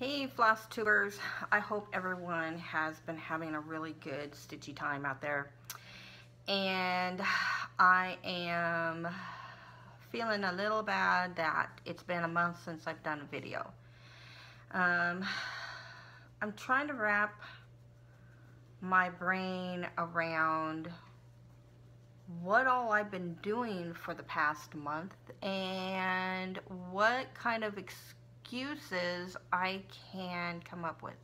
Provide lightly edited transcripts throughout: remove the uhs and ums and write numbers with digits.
Hey Flosstubers, I hope everyone has been having a really good stitchy time out there. And I am feeling a little bad that it's been a month since I've done a video. I'm trying to wrap my brain around what all I've been doing for the past month and what kind of excuses I can come up with.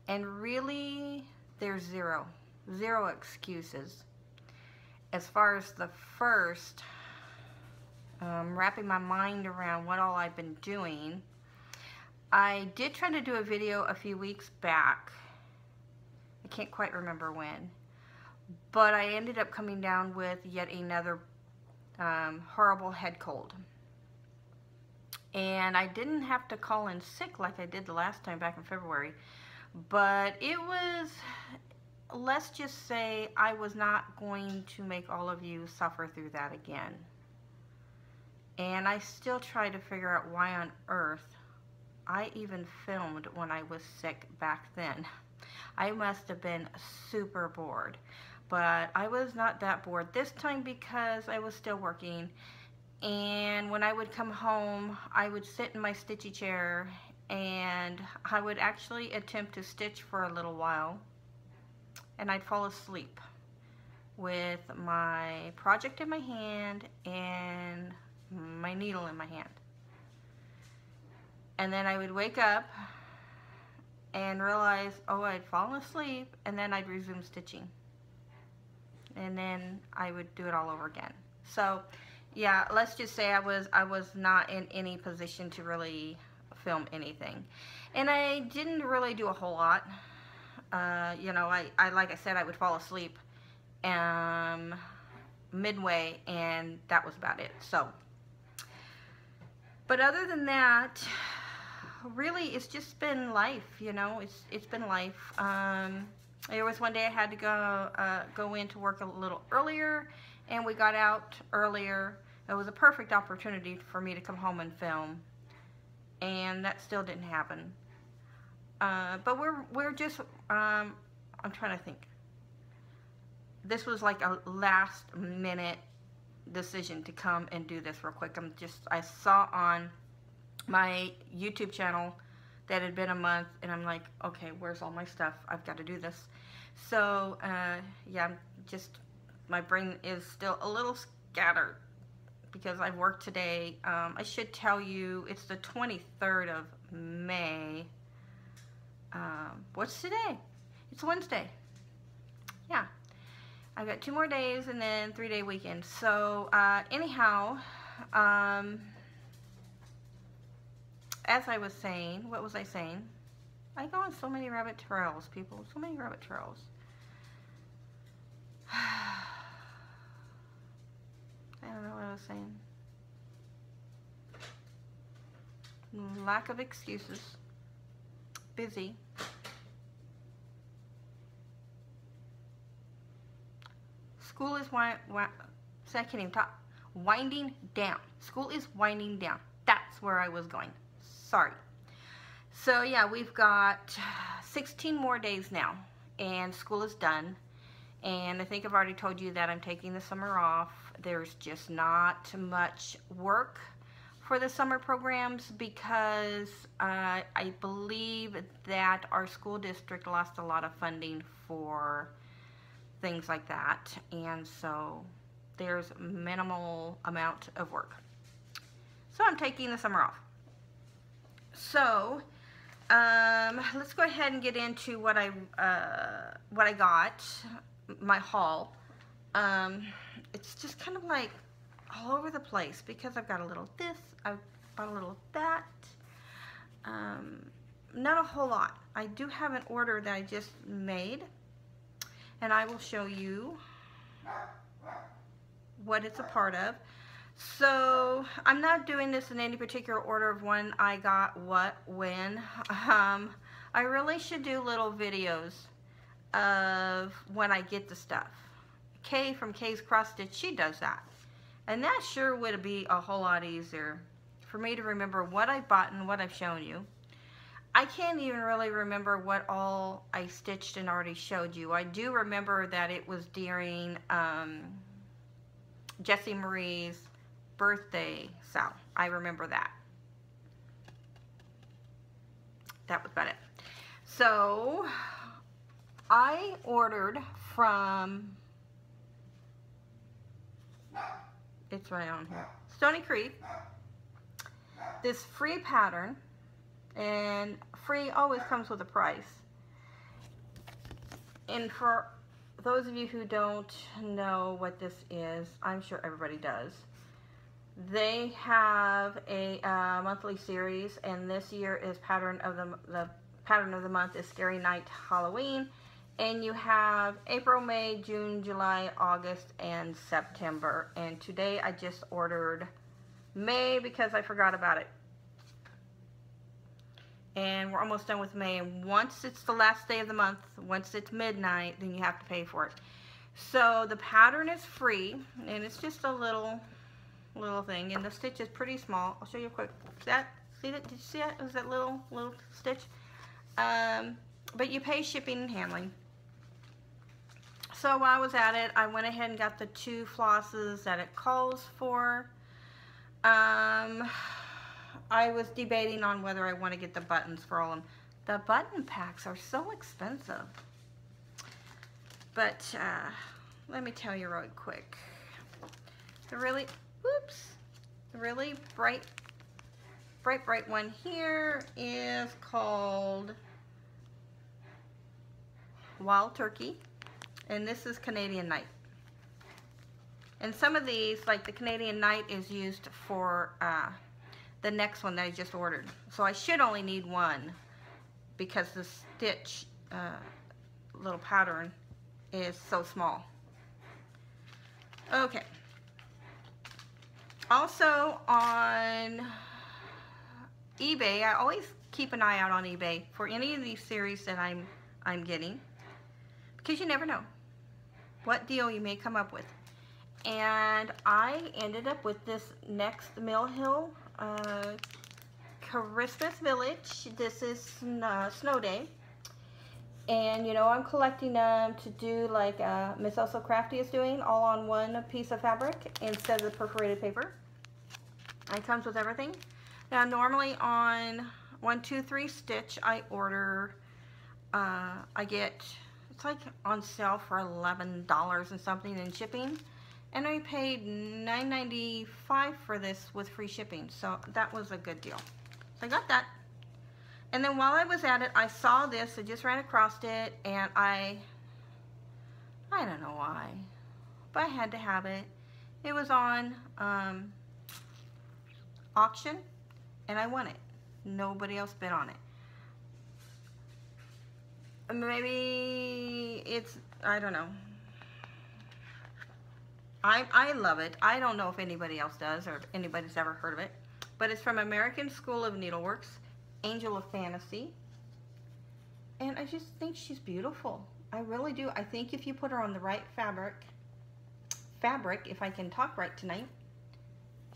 And really, there's zero excuses. As far as the first, wrapping my mind around what all I've been doing, I did try to do a video a few weeks back. I can't quite remember when, but I ended up coming down with yet another horrible head cold. And I didn't have to call in sick like I did the last time back in February, but it was, let's just say, I was not going to make all of you suffer through that again. And I still try to figure out why on earth I even filmed when I was sick back then. I must have been super bored, but I was not that bored this time because I was still working. And when I would come home, I would sit in my stitchy chair and I would actually attempt to stitch for a little while, and I'd fall asleep with my project in my hand and my needle in my hand. And then I would wake up and realize, oh, I'd fallen asleep, and then I'd resume stitching. And then I would do it all over again. So yeah, let's just say I was not in any position to really film anything. And I didn't really do a whole lot. You know, I like I said, I would fall asleep midway, and that was about it. So, but other than that, really, it's just been life, you know. It's been life. There was one day I had to go in to work a little earlier, and we got out earlier. It was a perfect opportunity for me to come home and film, and that still didn't happen. But we're just I'm trying to think. This was like a last minute decision to come and do this real quick. I saw on my YouTube channel that had been a month, and I'm like, okay, where's all my stuff? I've got to do this. So yeah, my brain is still a little scattered because I've worked today. I should tell you it's the 23rd of May. What's today? It's Wednesday. Yeah, I've got 2 more days and then 3-day weekend. So anyhow, as I was saying, what was I saying? I go on so many rabbit trails, people. So many rabbit trails. I don't know what I was saying. Lack of excuses. Busy. School is I can't even talk. Winding down. School is winding down. That's where I was going. Sorry. So yeah, we've got 16 more days now, and school is done. And I think I've already told you that I'm taking the summer off. There's just not much work for the summer programs because I believe that our school district lost a lot of funding for things like that, and so there's minimal amount of work. So I'm taking the summer off. So let's go ahead and get into what I got, my haul. It's just kind of like all over the place because I've got a little this, I've bought a little that. Not a whole lot. I do have an order that I just made, and I will show you what it's a part of. So I'm not doing this in any particular order of when I got what, when. I really should do little videos of when I get the stuff. Kay from Kay's Cross Stitch, she does that. And that sure would be a whole lot easier for me to remember what I bought and what I've shown you. I can't even really remember what all I stitched and already showed you. I do remember that it was during Jessie Marie's birthday sale. I remember that. That was about it. So I ordered from, it's right on here, Stony Creek, this free pattern, and free always comes with a price. And for those of you who don't know what this is, I'm sure everybody does. They have a monthly series, and this year is pattern of the pattern of the month is Scary Night Halloween, and you have April, May, June, July, August, and September. And today I just ordered May because I forgot about it. And we're almost done with May, and once it's the last day of the month, once it's midnight, then you have to pay for it. So the pattern is free, and it's just a little thing, and the stitch is pretty small. I'll show you a quick. See that? Did you see that? It was that little stitch. But you pay shipping and handling. So while I was at it, I went ahead and got the 2 flosses that it calls for. I was debating on whether I want to get the buttons for all of them. The button packs are so expensive. But let me tell you really quick. The really bright one here is called Wild Turkey, and this is Canadian Night. And some of these, like the Canadian Night, is used for the next one that I just ordered. So I should only need one because the stitch little pattern is so small. Okay. Also on eBay, I always keep an eye out on eBay for any of these series that I'm getting, because you never know what deal you may come up with. And I ended up with this next Mill Hill Christmas Village. This is Snow Day. And you know, I'm collecting them to do like Miss Also Crafty is doing, all on one piece of fabric instead of the perforated paper. It comes with everything. Now normally on 1, 2, 3 stitch, I order, I get, it's like on sale for $11 and something in shipping. And I paid $9.95 for this with free shipping. So that was a good deal. So I got that. And then while I was at it, I saw this. I just ran across it, and I don't know why, but I had to have it. It was on auction, and I won it. Nobody else bid on it. Maybe it's, I don't know. I love it. I don't know if anybody else does or if anybody's ever heard of it, but it's from American School of Needleworks, Angel of Fantasy, and I just think she's beautiful. I really do. I think if you put her on the right fabric, if I can talk right tonight,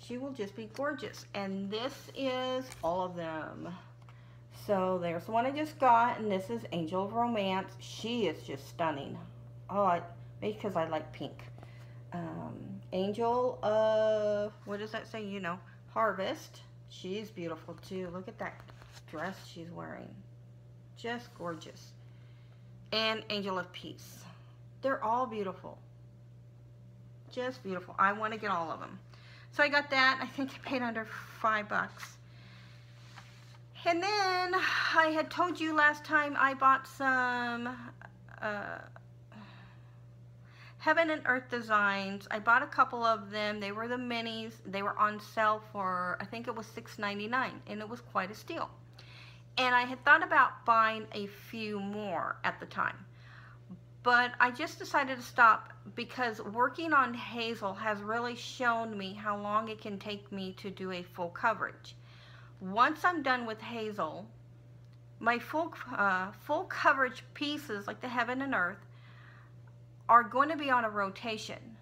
she will just be gorgeous. And this is all of them. So there's the one I just got, and this is Angel of Romance. She is just stunning. Oh, maybe because I like pink. Angel of, what does that say? You know, Harvest. She's beautiful too. Look at that dress she's wearing. Just gorgeous. And Angel of Peace. They're all beautiful. Just beautiful. I want to get all of them. So I got that. I think I paid under $5. And then I had told you last time I bought some Heaven and Earth designs. I bought a couple of them. They were the minis. They were on sale for, I think it was $6.99, and it was quite a steal. And I had thought about buying a few more at the time, but I just decided to stop because working on Hazel has really shown me how long it can take me to do a full coverage. Once I'm done with Hazel, my full coverage pieces, like the Heaven and Earth, are going to be on a rotation,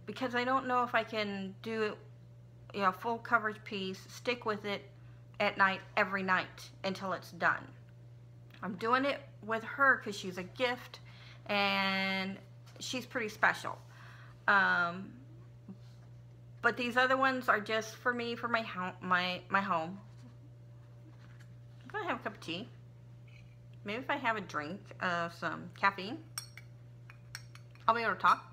because I don't know if I can do you know, full coverage piece. Stick with it at night, every night, until it's done. I'm doing it with her because she's a gift and she's pretty special. But these other ones are just for me, for my home. I'm gonna have a cup of tea. Maybe if I have a drink of some caffeine, I'll be able to talk.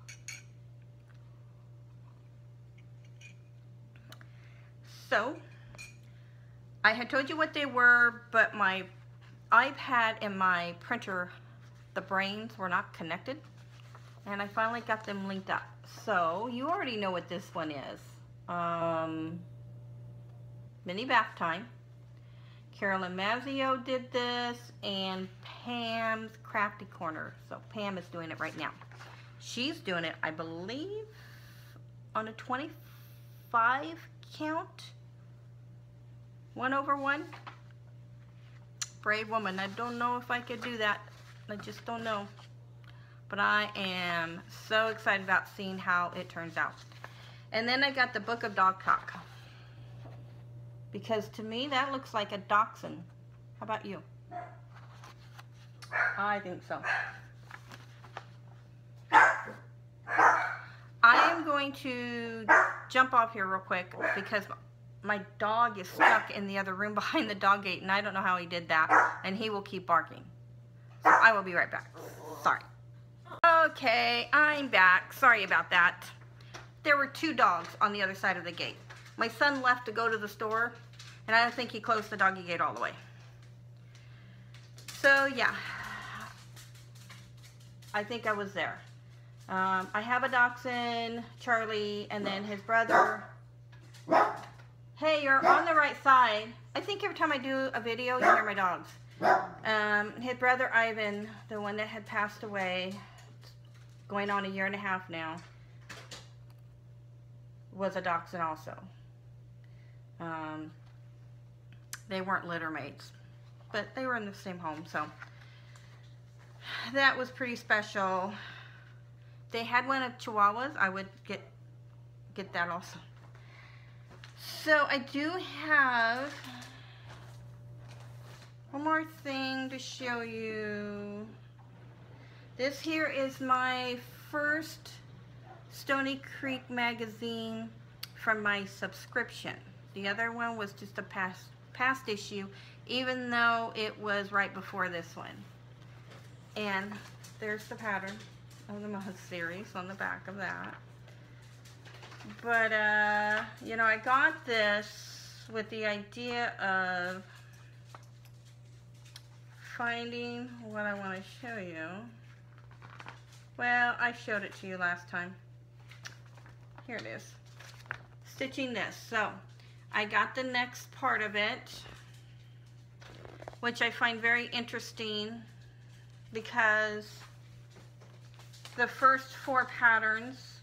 So, I had told you what they were, but my iPad and my printer, the brains were not connected, and I finally got them linked up. So, you already know what this one is. Mini bath time. Carolyn Mazzio did this, and Pam's Crafty Corner. So, Pam is doing it right now. She's doing it, I believe, on a 25 count. 1/1. Brave woman. I don't know if I could do that. I just don't know. But I am so excited about seeing how it turns out. And then I got the Book of Dog Talk. Because to me, that looks like a dachshund. How about you? I think so. I am going to jump off here real quick because my dog is stuck in the other room behind the dog gate, and I don't know how he did that, and he will keep barking. So I will be right back. Sorry. Okay, I'm back. Sorry about that. There were 2 dogs on the other side of the gate. My son left to go to the store, and I don't think he closed the doggy gate all the way. So, yeah. I think I was there. I have a dachshund, Charlie, and then his brother. Hey, you're on the right side. I think every time I do a video, you hear my dogs. His brother Ivan, the one that had passed away, going on 1.5 years now, was a dachshund also. They weren't litter mates, but they were in the same home, so that was pretty special. They had one of Chihuahuas. I would get that also. So I do have one more thing to show you. This here is my first Stony Creek magazine from my subscription. The other one was just a past issue, even though it was right before this one. And there's the pattern of the Mud series on the back of that. But, you know, I got this with the idea of finding what I want to show you. Well, I showed it to you last time. Here it is. Stitching this. So, I got the next part of it, which I find very interesting because the first 4 patterns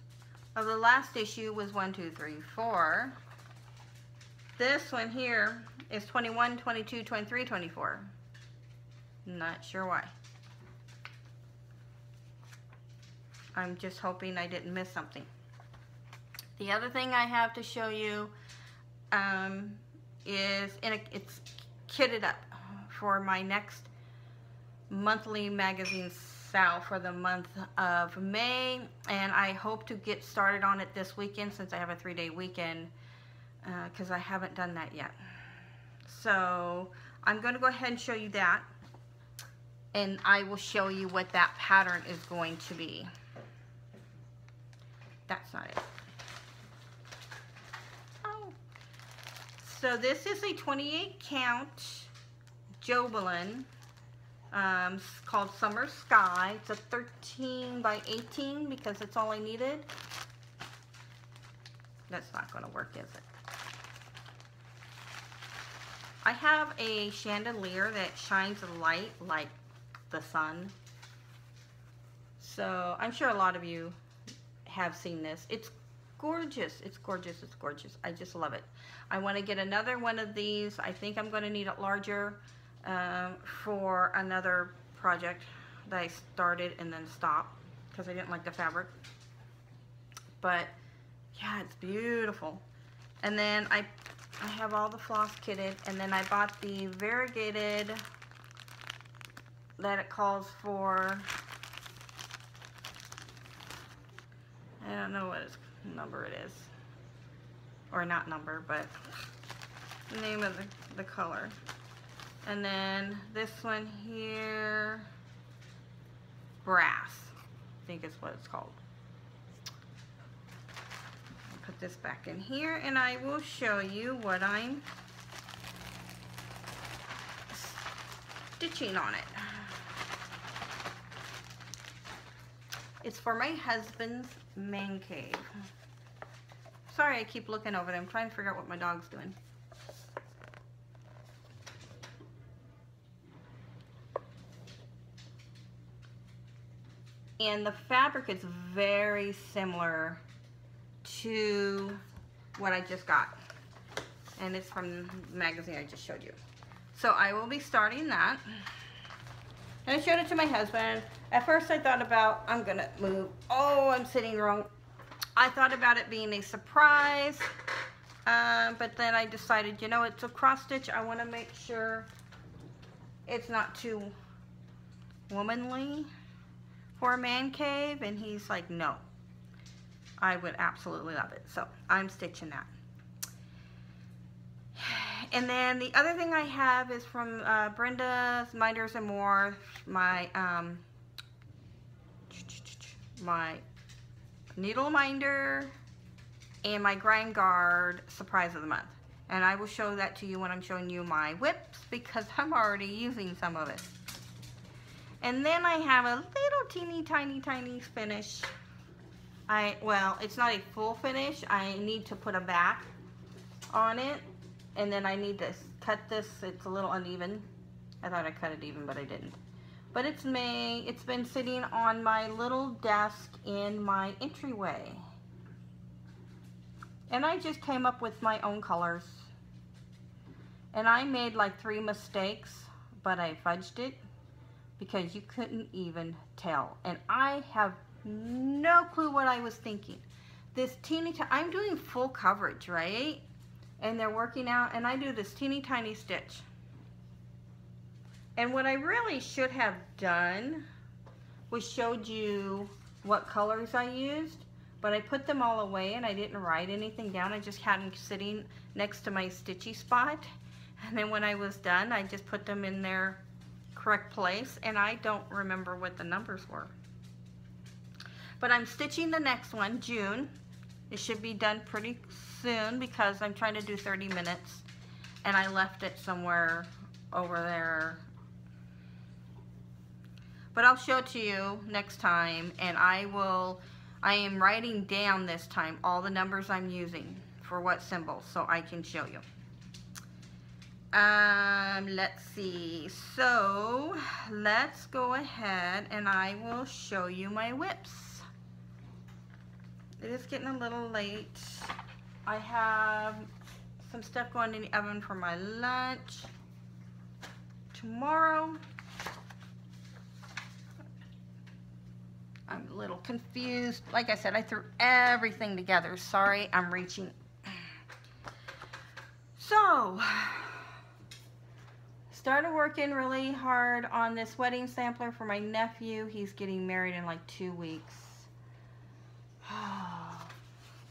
of the last issue was 1, 2, 3, 4. This one here is 21, 22, 23, 24. Not sure why. I'm just hoping I didn't miss something. The other thing I have to show you is it's kitted up for my next monthly magazine sale for the month of May, and I hope to get started on it this weekend since I have a 3-day weekend, because I haven't done that yet. So I'm going to go ahead and show you that, and I will show you what that pattern is going to be. That's not it. Oh. So this is a 28 count Jobelin. Called Summer Sky. It's a 13 by 18 because it's all I needed. That's not going to work, is it? I have a chandelier that shines a light like the sun. So I'm sure a lot of you have seen this. It's gorgeous. It's gorgeous. It's gorgeous. I just love it. I want to get another one of these. I think I'm going to need it larger for another project that I started and then stopped because I didn't like the fabric. But yeah, it's beautiful. And then I have all the floss kitted, and then I bought the variegated that it calls for. I don't know what number it is, or not number, but the name of the color. And then this one here, brass, I think is what it's called. I'll put this back in here, and I will show you what I'm stitching on it. It's for my husband's man cave. Sorry, I keep looking over there. I'm trying to figure out what my dog's doing. And the fabric is very similar to what I just got. And it's from the magazine I just showed you. So I will be starting that. And I showed it to my husband. At first I thought about, I'm gonna move. Oh, I'm sitting wrong. I thought about it being a surprise. But then I decided, you know, it's a cross stitch. I wanna make sure it's not too womanly for a man cave. And he's like, no, I would absolutely love it. So I'm stitching that. And then the other thing I have is from Brenda's Minders and More, my my needle minder and my grind guard surprise of the month. And I will show that to you when I'm showing you my whips, because I'm already using some of it. And then I have a little teeny tiny finish. Well, it's not a full finish. I need to put a back on it. And then I need to cut this. It's a little uneven. I thought I cut it even, but I didn't. But it's been sitting on my little desk in my entryway. And I just came up with my own colors. And I made like 3 mistakes, but I fudged it because you couldn't even tell. And I have no clue what I was thinking. This I'm doing full coverage, right? And they're working out, and I do this teeny tiny stitch. And what I really should have done was showed you what colors I used, but I put them all away and I didn't write anything down. I just had them sitting next to my stitchy spot. And then when I was done, I just put them in their correct place, and I don't remember what the numbers were. But I'm stitching the next one, June. It should be done pretty soon because I'm trying to do 30 minutes and I left it somewhere over there. But I'll show it to you next time, and I am writing down this time all the numbers I'm using for what symbols so I can show you. Let's see. So let's go ahead and I will show you my whips. It is getting a little late. I have some stuff going in the oven for my lunch tomorrow. I'm a little confused. Like I said, I threw everything together. Sorry, I'm reaching. So, started working really hard on this wedding sampler for my nephew. He's getting married in like 2 weeks.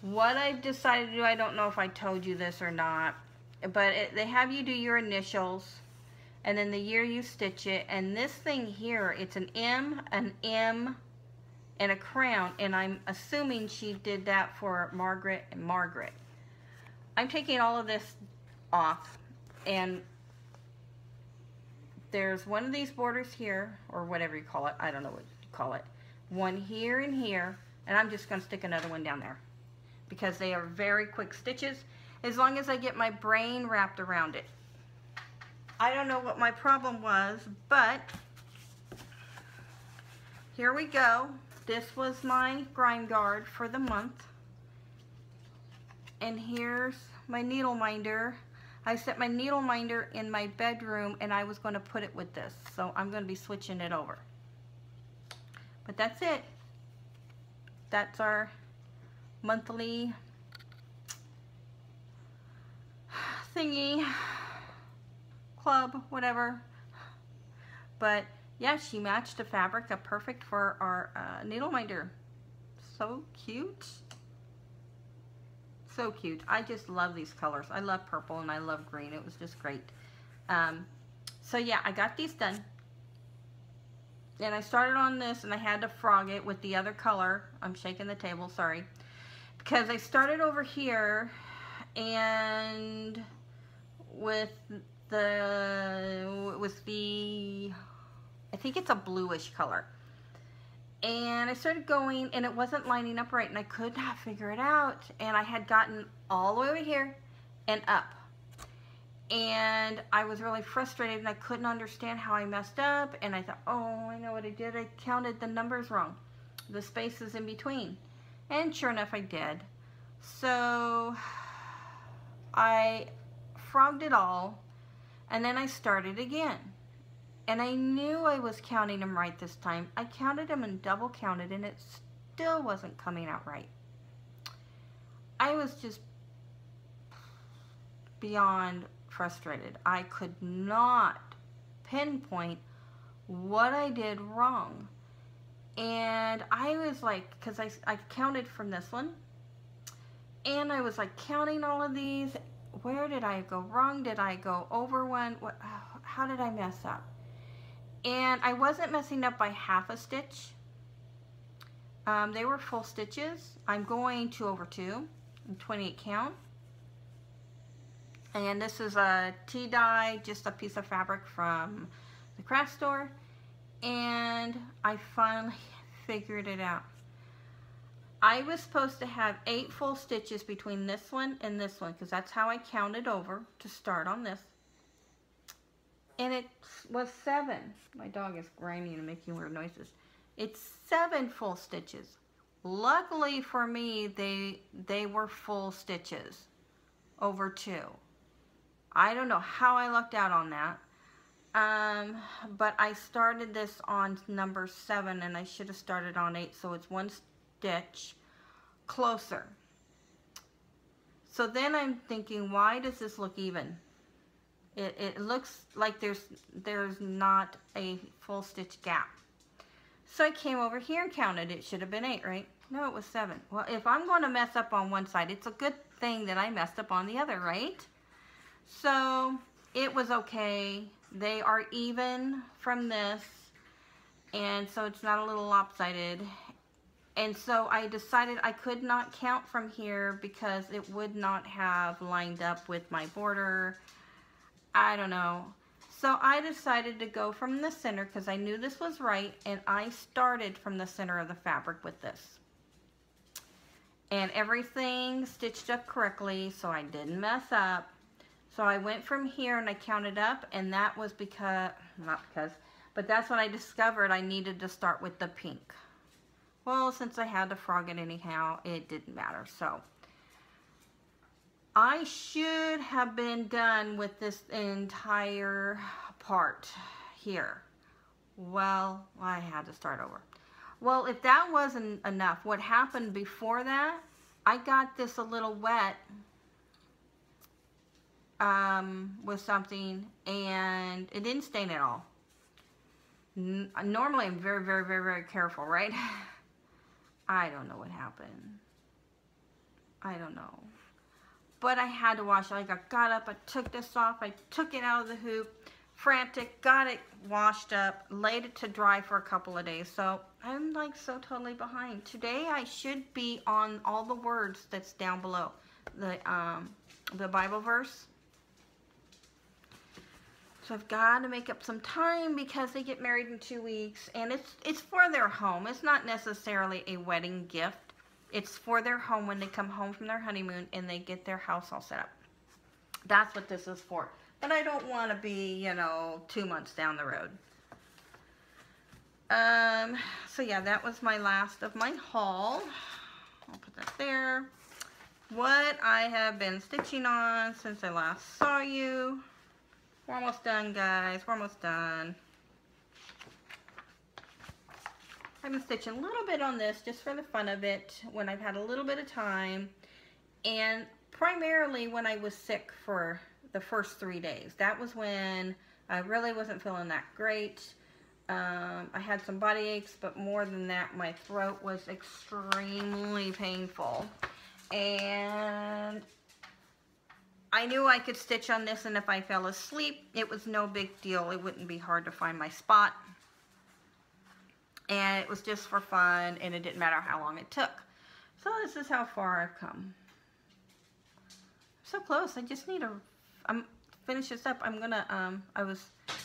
What I've decided to do, I don't know if I told you this or not, but they have you do your initials and then the year you stitch it. And this thing here, it's an M, and a crown, and I'm assuming she did that for Margaret and Margaret. I'm taking all of this off, and there's one of these borders here, or whatever you call it, I don't know what you call it, one here and here, and I'm just going to stick another one down there because they are very quick stitches as long as I get my brain wrapped around it. I don't know what my problem was, but here we go. This was my grind guard for the month, and here's my needle minder. I set my needle minder in my bedroom, and I was going to put it with this, so I'm going to be switching it over. But that's it. That's our monthly thingy, club, whatever. But yeah, she matched the fabric up perfect for our needle minder. So cute. So cute. I just love these colors. I love purple and I love green. It was just great. So yeah, I got these done. And I started on this and I had to frog it with the other color. I'm shaking the table, sorry. Because I started over here and with the, I think it's a bluish color. And I started going and it wasn't lining up right and I could not figure it out. And I had gotten all the way over here and up. And I was really frustrated and I couldn't understand how I messed up. And I thought, oh, I know what I did. I counted the numbers wrong, the spaces in between. And sure enough, I did. So I frogged it all and then I started again. And I knew I was counting them right this time. I counted them and double counted and it still wasn't coming out right. I was just beyond frustrated. I could not pinpoint what I did wrong. And I was like, because I counted from this one. And I was like counting all of these. Where did I go wrong? Did I go over one? How did I mess up? And I wasn't messing up by half a stitch. They were full stitches. I'm going 2 over 2 and 28 count. And this is a tea dye, just a piece of fabric from the craft store. And I finally figured it out. I was supposed to have 8 full stitches between this one and this one, because that's how I counted over to start on this. And it was 7. My dog is grinding and making weird noises. It's 7 full stitches. Luckily for me, they were full stitches over 2. I don't know how I lucked out on that. But I started this on number 7 and I should have started on 8, so it's 1 stitch closer. So then I'm thinking, why does this look even? It looks like there's not a full stitch gap. So I came over here and counted. It should have been 8, right? No, it was 7. Well, if I'm going to mess up on one side, it's a good thing that I messed up on the other, right? So it was okay. They are even from this, and so it's not a little lopsided. And so I decided I could not count from here because it would not have lined up with my border. I don't know. So I decided to go from the center because I knew this was right, and I started from the center of the fabric with this. And everything stitched up correctly, so I didn't mess up. So I went from here and I counted up, and that was because, but that's when I discovered I needed to start with the pink. Well, since I had to frog it anyhow, it didn't matter. So I should have been done with this entire part here. Well, I had to start over. Well, if that wasn't enough, what happened before that, I got this a little wet with something, and it didn't stain at all. Normally I'm very, very, very, very careful, right? I don't know what happened. I don't know. But I had to wash it. I got up, I took this off, I took it out of the hoop, frantic, got it washed up, laid it to dry for a couple of days. So I'm like so totally behind. Today I should be on all the words that's down below. The Bible verse. So I've got to make up some time because they get married in 2 weeks, and it's for their home. It's not necessarily a wedding gift. It's for their home when they come home from their honeymoon and they get their house all set up. That's what this is for. But I don't want to be, you know, 2 months down the road. So yeah, that was my last of my haul. I'll put that there. What I have been stitching on since I last saw you. We're almost done, guys. We're almost done. I've been stitching a little bit on this just for the fun of it when I've had a little bit of time, and primarily when I was sick for the first 3 days. That was when I really wasn't feeling that great. I had some body aches, but more than that, my throat was extremely painful. And I knew I could stitch on this, and if I fell asleep, it was no big deal. It wouldn't be hard to find my spot. And it was just for fun, and it didn't matter how long it took. So this is how far I've come. So close. I just need to finish this up. I'm gonna, I was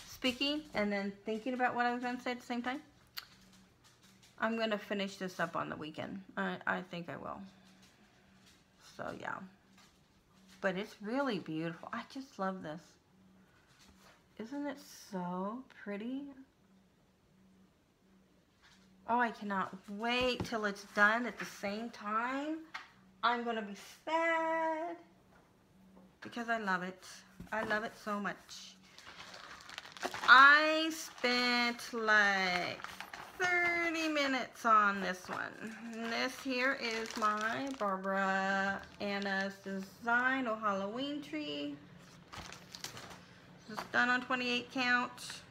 speaking and then thinking about what I was gonna say at the same time. I'm gonna finish this up on the weekend. I think I will. So yeah. But it's really beautiful. I just love this. Isn't it so pretty? Oh, I cannot wait till it's done at the same time. I'm gonna be sad because I love it. I love it so much. I spent like 30 minutes on this one. And this here is my Barbara Anna's design, Oh Halloween tree. This is done on 28 count.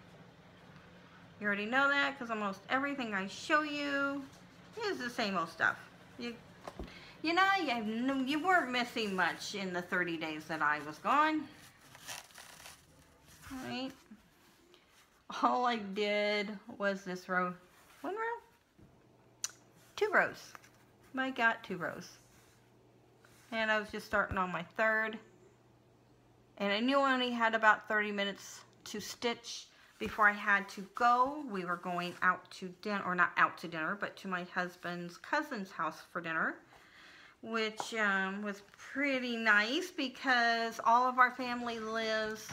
You already know that because almost everything I show you is the same old stuff. You know, you weren't missing much in the 30 days that I was gone. All right. All I did was this row. 1 row? 2 rows. I got 2 rows. And I was just starting on my 3rd. And I knew I only had about 30 minutes to stitch before I had to go. We were going out to dinner, or not out to dinner, but to my husband's cousin's house for dinner, which was pretty nice because all of our family lives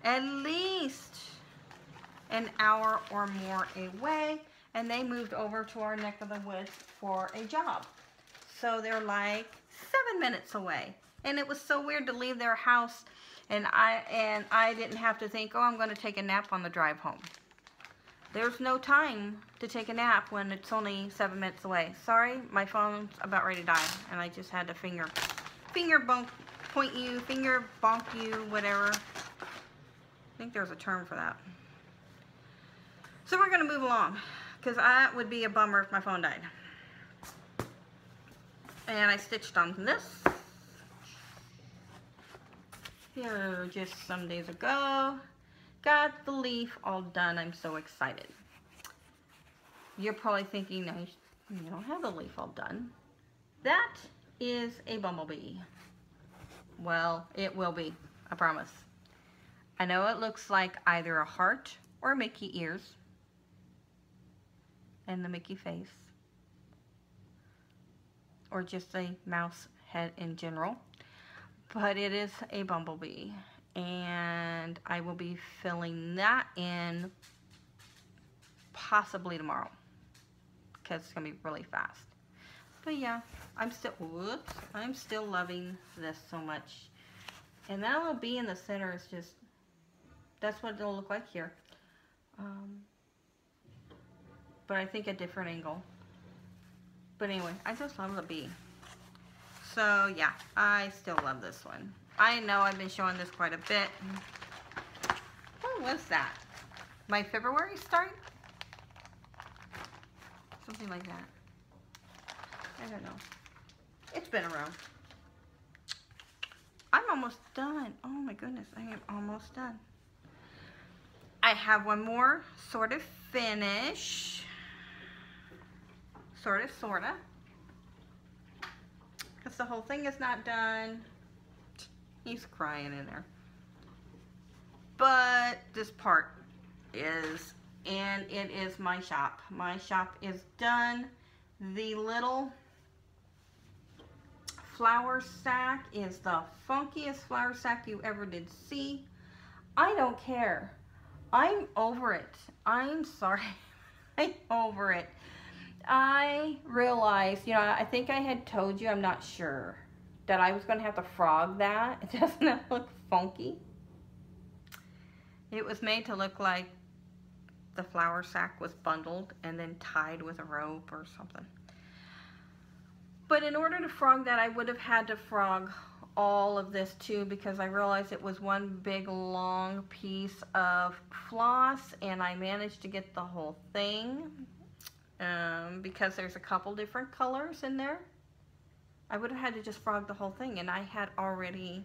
at least an hour or more away, and they moved over to our neck of the woods for a job. So they're like 7 minutes away, and it was so weird to leave their house and I didn't have to think, oh, I'm going to take a nap on the drive home. There's no time to take a nap when it's only 7 minutes away. Sorry, my phone's about ready to die, and I just had to finger point you, finger bonk you, whatever. I think there's a term for that. So we're going to move along, because that would be a bummer if my phone died. And I stitched on this here just some days ago. Got the leaf all done. I'm so excited. You're probably thinking, no, you don't have the leaf all done. That is a bumblebee. Well, it will be, I promise. I know it looks like either a heart or Mickey ears and the Mickey face, or just a mouse head in general. But it is a bumblebee, and I will be filling that in possibly tomorrow because it's gonna be really fast. But yeah, I'm still loving this so much. And that little bee in the center is just, that's what it'll look like here. But I think a different angle. But anyway, I just love the bee. So yeah, I still love this one. I know I've been showing this quite a bit. What was that? My February start? Something like that. I don't know. It's been around. I'm almost done. Oh my goodness, I am almost done. I have one more sort of finish. Sorta. Because the whole thing is not done. He's crying in there. But this part is, and it is my shop. My shop is done. The little flour sack is the funkiest flour sack you ever did see. I don't care. I'm over it. I'm sorry. I'm over it. I realized, you know, I think I had told you, I'm not sure, that I was going to have to frog that. Doesn't that look funky? It was made to look like the flour sack was bundled and then tied with a rope or something. But in order to frog that, I would have had to frog all of this too because I realized it was one big long piece of floss, and I managed to get the whole thing because there's a couple different colors in there. I would have had to just frog the whole thing, and I had already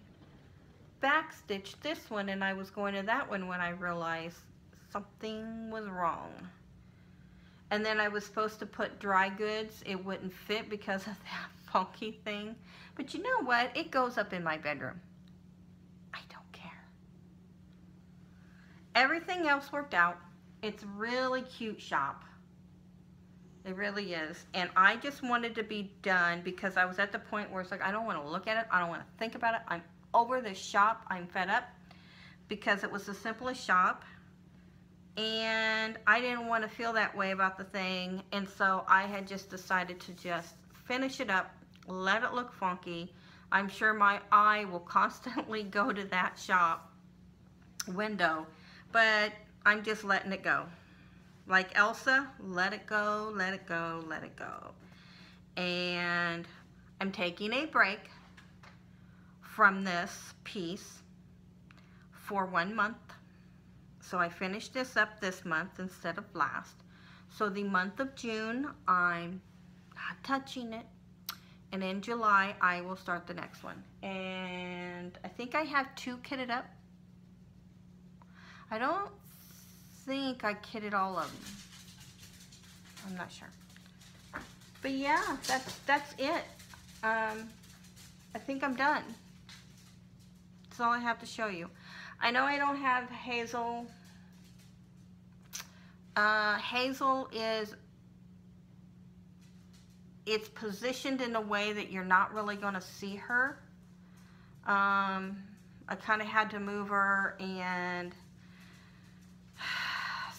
backstitched this one, and I was going to that one when I realized something was wrong. And then I was supposed to put dry goods. It wouldn't fit because of that funky thing. But you know what? It goes up in my bedroom. I don't care. Everything else worked out. It's a really cute shop. It really is. And I just wanted to be done because I was at the point where it's like, I don't want to look at it. I don't want to think about it. I'm over this shop. I'm fed up because it was the simplest shop. And I didn't want to feel that way about the thing, and so I had just decided to just finish it up, let it look funky. I'm sure my eye will constantly go to that shop window, but I'm just letting it go. Like Elsa, let it go, let it go, let it go. And I'm taking a break from this piece for 1 month. So I finished this up this month instead of last. So the month of June, I'm not touching it. And in July, I will start the next one. And I think I have 2 kitted up. I don't think I kitted all of them. I'm not sure. But yeah, that's it. I think I'm done. That's all I have to show you. I know I don't have Hazel. Hazel it's positioned in a way that you're not really going to see her. I kind of had to move her, and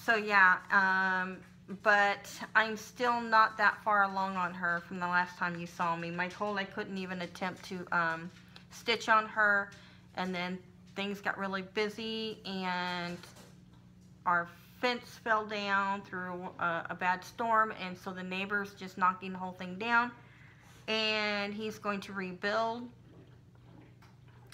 so yeah, but I'm still not that far along on her from the last time you saw me. My told I couldn't even attempt to stitch on her, and then things got really busy, and our fence fell down through a bad storm, and so the neighbor's just knocking the whole thing down, and he's going to rebuild.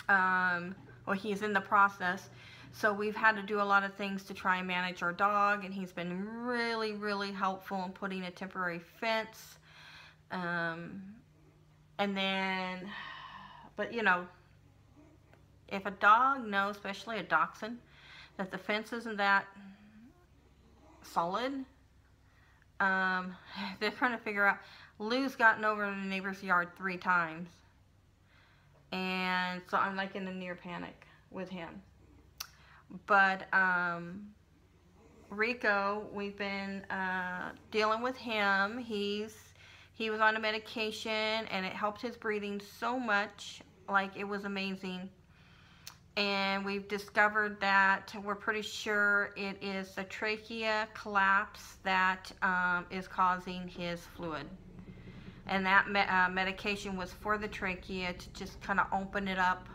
Well, he's in the process, so we've had to do a lot of things to try and manage our dog, and he's been really, really helpful in putting a temporary fence, and then, but you know, if a dog knows, especially a dachshund, that the fence isn't that solid, they're trying to figure out. Lou's gotten over in the neighbor's yard 3 times, and so I'm like in a near panic with him. But Rico, we've been dealing with him. He was on a medication, and it helped his breathing so much, like it was amazing. And we've discovered that we're pretty sure it is the trachea collapse that is causing his fluid. And that medication was for the trachea to just kind of open it up.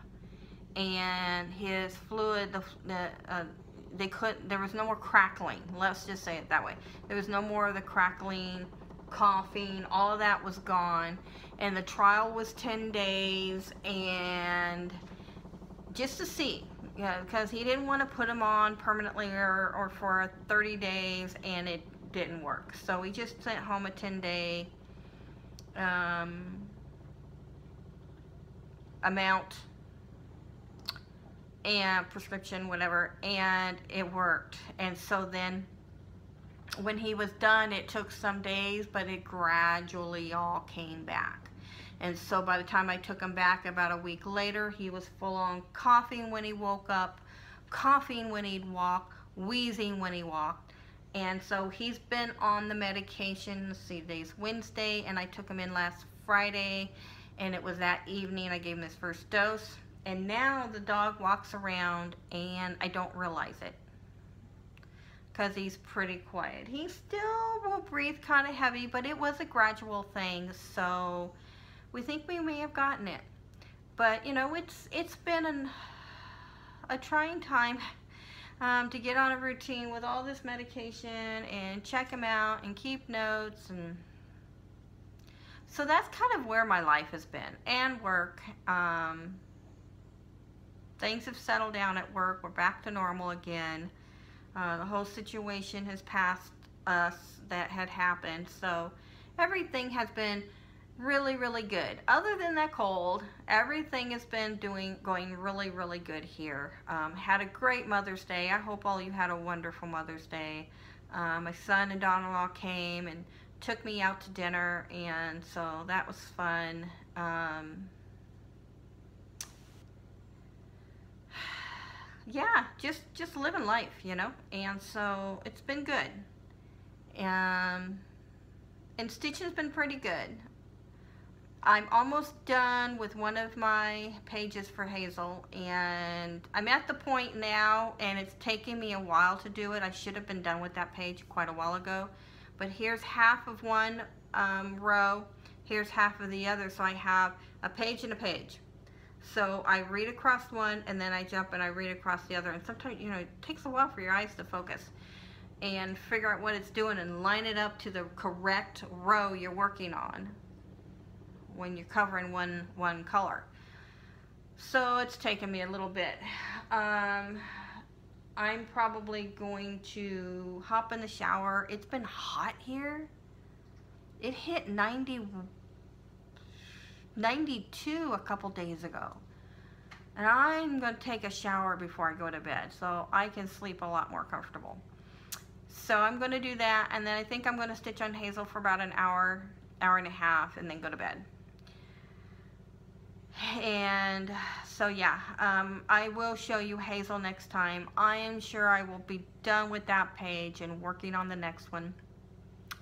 And his fluid, there was no more crackling. Let's just say it that way. There was no more of the crackling, coughing, all of that was gone. And the trial was 10 days, and just to see, because he didn't want to put him on permanently or for 30 days, and it didn't work. So we just sent home a 10-day amount and prescription, whatever, and it worked. And so then when he was done, it took some days, but it gradually all came back. And so by the time I took him back about a week later, he was full on coughing when he woke up, coughing when he'd walk, wheezing when he walked. And so he's been on the medication. Let's see, today's Wednesday, and I took him in last Friday, and it was that evening I gave him his first dose. And now the dog walks around, and I don't realize it because he's pretty quiet. He still will breathe kind of heavy, but it was a gradual thing, so we think we may have gotten it. But you know, it's been a trying time to get on a routine with all this medication and check him out and keep notes, and so that's kind of where my life has been, and work. things have settled down at work. We're back to normal again. The whole situation has passed us that had happened, so everything has been really, really good. Other than that cold, everything has been going really, really good here. Had a great Mother's Day. I hope all you had a wonderful Mother's Day. My son and daughter-in-law came and took me out to dinner, and so that was fun. Yeah, just living life, you know, and so it's been good. And stitching's been pretty good. I'm almost done with one of my pages for Hazel, and I'm at the point now, and it's taking me a while to do it. I should have been done with that page quite a while ago, but here's half of one row, here's half of the other, so I have a page and a page. So I read across one, and then I jump and I read across the other, and sometimes, you know, it takes a while for your eyes to focus and figure out what it's doing and line it up to the correct row you're working on when you're covering one color. So it's taken me a little bit. I'm probably going to hop in the shower. It's been hot here. It hit 92 a couple days ago. And I'm going to take a shower before I go to bed so I can sleep a lot more comfortable. So I'm going to do that, and then I think I'm going to stitch on Hazel for about an hour, hour and a half, and then go to bed. And so yeah, I will show you Hazel next time. I am sure I will be done with that page and working on the next one.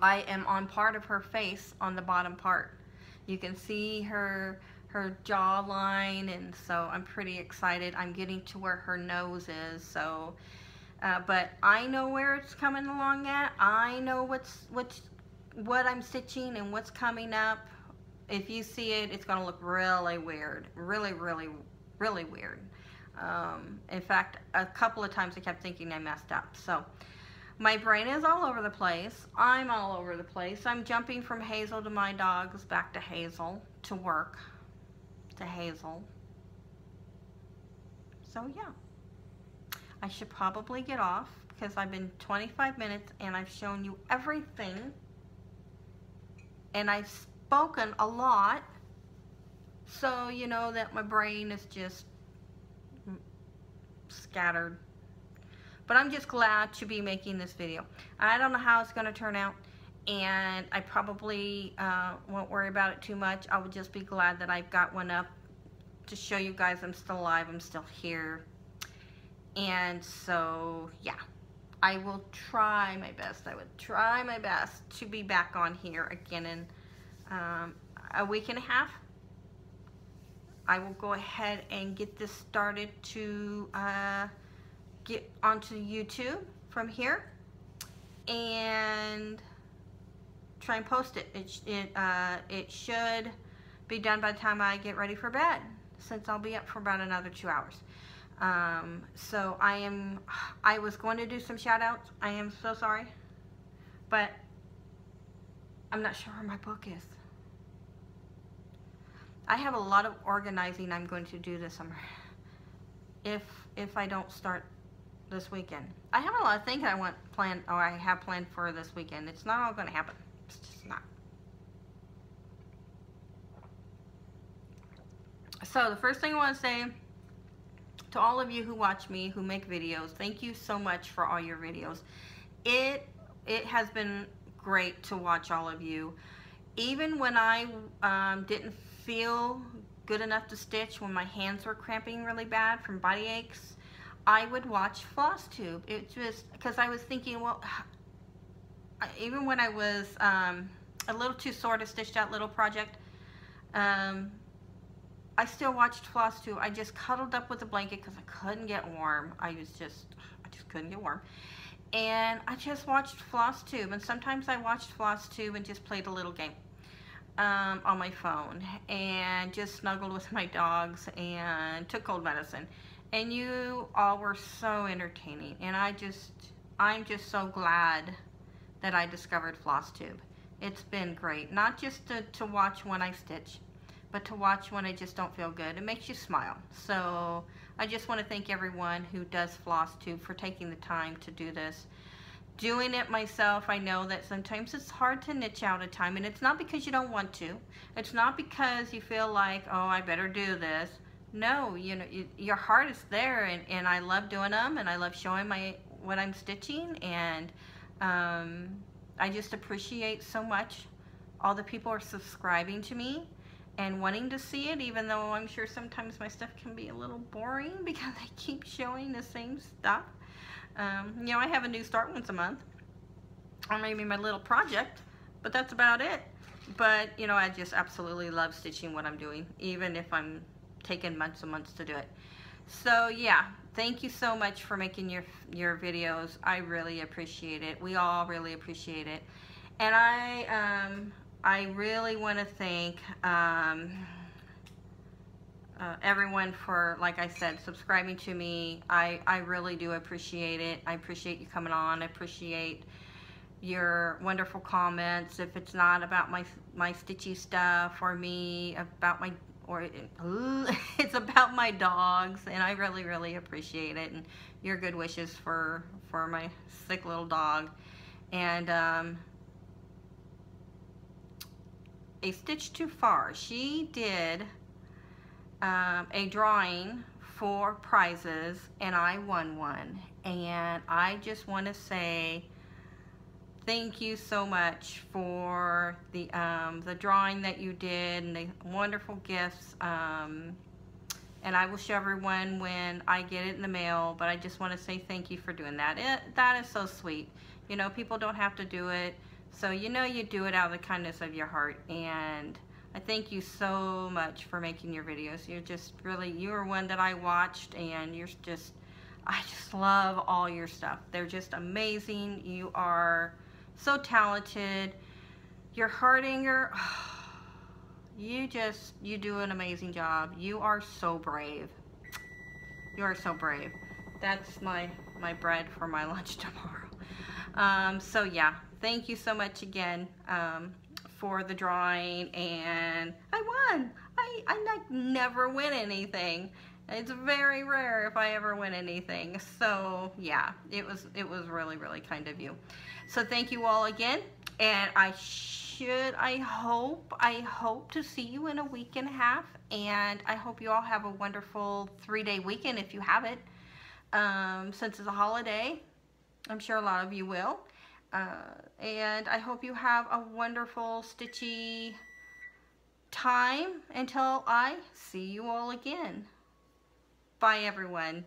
I am on part of her face on the bottom part. You can see her jawline, and so I'm pretty excited. I'm getting to where her nose is, so but I know where it's coming along at. I know what I'm stitching and what's coming up. If you see it, it's going to look really weird. Really, really, really weird. In fact, a couple of times I kept thinking I messed up. So my brain is all over the place. I'm all over the place. I'm jumping from Hazel to my dogs, back to Hazel, to work, to Hazel. So yeah. I should probably get off because I've been 25 minutes and I've shown you everything. And I've spoken a lot, so you know that my brain is just scattered. But I'm just glad to be making this video. I don't know how it's going to turn out, and I probably won't worry about it too much. I will just be glad that I've got one up to show you guys I'm still alive, I'm still here. And so yeah, I will try my best. I would try my best to be back on here again in a week and a half. I will go ahead and get this started to get onto YouTube from here and try and post it. It should be done by the time I get ready for bed, since I'll be up for about another 2 hours. So I was going to do some shout outs. I am so sorry, but I'm not sure where my book is. I have a lot of organizing I'm going to do this summer, if I don't start this weekend. I have a lot of things I have planned for this weekend. It's not all going to happen. It's just not. So the first thing I want to say to all of you who watch me, who make videos, thank you so much for all your videos. It has been great to watch all of you. Even when I didn't feel good enough to stitch, when my hands were cramping really bad from body aches, I would watch Flosstube. It just, because I was thinking, well, even when I was a little too sore to stitch that little project, I still watched Flosstube. I just cuddled up with a blanket because I couldn't get warm. I just couldn't get warm. And I just watched Flosstube, and sometimes I watched Flosstube and just played a little game on my phone, and just snuggled with my dogs and took cold medicine. And you all were so entertaining, and I'm just so glad that I discovered Flosstube. It's been great, not just to watch when I stitch, but to watch when I just don't feel good. It makes you smile. So I just want to thank everyone who does Flosstube for taking the time to do this. Doing it myself, I know that sometimes it's hard to niche out a time, and it's not because you don't want to. It's not because you feel like, oh, I better do this. No, you know, your heart is there, and I love doing them, and I love showing what I'm stitching, and I just appreciate so much all the people are subscribing to me and wanting to see it, even though I'm sure sometimes my stuff can be a little boring because I keep showing the same stuff. You know, I have a new start once a month, or maybe my little project, but that's about it. But, you know, I just absolutely love stitching what I'm doing, even if I'm taking months and months to do it. So, yeah, thank you so much for making your videos. I really appreciate it. We all really appreciate it. And I really want to thank everyone for, like I said, subscribing to me. I really do appreciate it. I appreciate you coming on. I appreciate your wonderful comments. If it's not about my stitchy stuff or me, about my, or it's about my dogs, and I really, really appreciate it, and your good wishes for my sick little dog. And A Stitch Too Far, she did a drawing for prizes, and I won one, and I just want to say thank you so much for the drawing that you did and the wonderful gifts, and I will show everyone when I get it in the mail, but I just want to say thank you for doing that. That is so sweet. You know, people don't have to do it, so you know you do it out of the kindness of your heart, and I thank you so much for making your videos. You're just really, you are one that I watched, and you're just, I just love all your stuff. They're just amazing. You are so talented. Your Hardinger, you do an amazing job. You are so brave. You are so brave. That's my bread for my lunch tomorrow. So yeah, thank you so much again for the drawing, and I won. I like never win anything. It's very rare if I ever win anything. So yeah, it was really, really kind of you. So thank you all again, and I hope to see you in a week and a half, and I hope you all have a wonderful 3-day weekend if you have it. Since it's a holiday, I'm sure a lot of you will. And I hope you have a wonderful stitchy time until I see you all again. Bye, everyone.